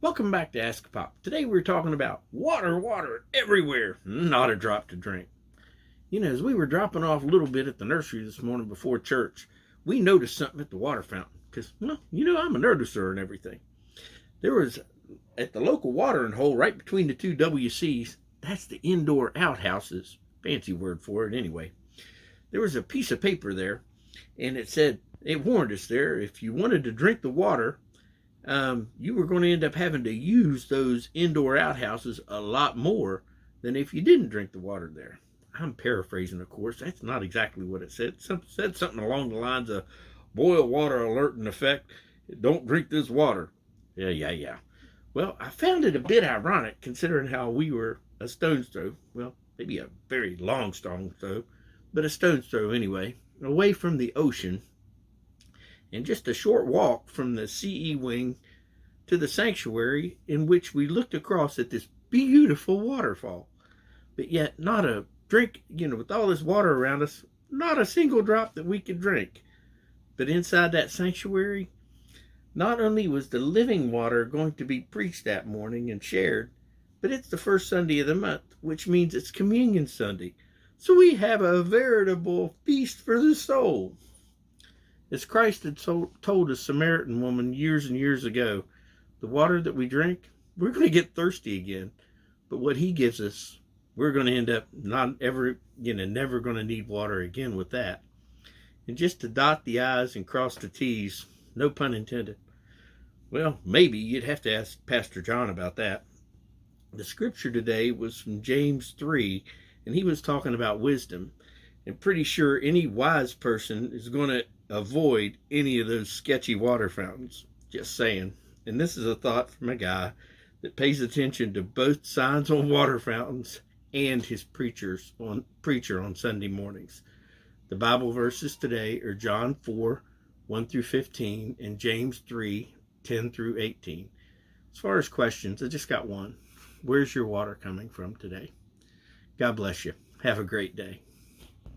Welcome back to AskAPop. Today we're talking about water everywhere, not a drop to drink. As we were dropping off a little bit at the nursery this morning before church, we noticed something at the water fountain. Because, I'm a noticer and everything. There was, at the local watering hole right between the two WCs, that's the indoor outhouses, fancy word for it anyway. There was a piece of paper there, and it warned us there, if you wanted to drink the water, you were going to end up having to use those indoor outhouses a lot more than if you didn't drink the water there. I'm paraphrasing, of course. That's not exactly what it said. It said something along the lines of boil water alert in effect. Don't drink this water. Yeah. Well, I found it a bit ironic considering how we were a stone's throw. Well, maybe a very long stone's throw, but a stone's throw anyway, away from the ocean, and just a short walk from the CE wing to the sanctuary, in which we looked across at this beautiful waterfall. But yet not a drink, with all this water around us, not a single drop that we could drink. But inside that sanctuary, not only was the living water going to be preached that morning and shared, but it's the first Sunday of the month, which means it's Communion Sunday. So we have a veritable feast for the soul. As Christ had told a Samaritan woman years and years ago, the water that we drink, we're going to get thirsty again. But what he gives us, we're going to end up never going to need water again with that. And just to dot the I's and cross the T's, no pun intended. Well, maybe you'd have to ask Pastor John about that. The scripture today was from James 3, and he was talking about wisdom. And pretty sure any wise person is going to avoid any of those sketchy water fountains. Just saying. And this is a thought from a guy that pays attention to both signs on water fountains and his preacher on Sunday mornings. The Bible verses today are John 4, 1 through 15, and James 3, 10 through 18. As far as questions, I just got one. Where's your water coming from today? God bless you. Have a great day.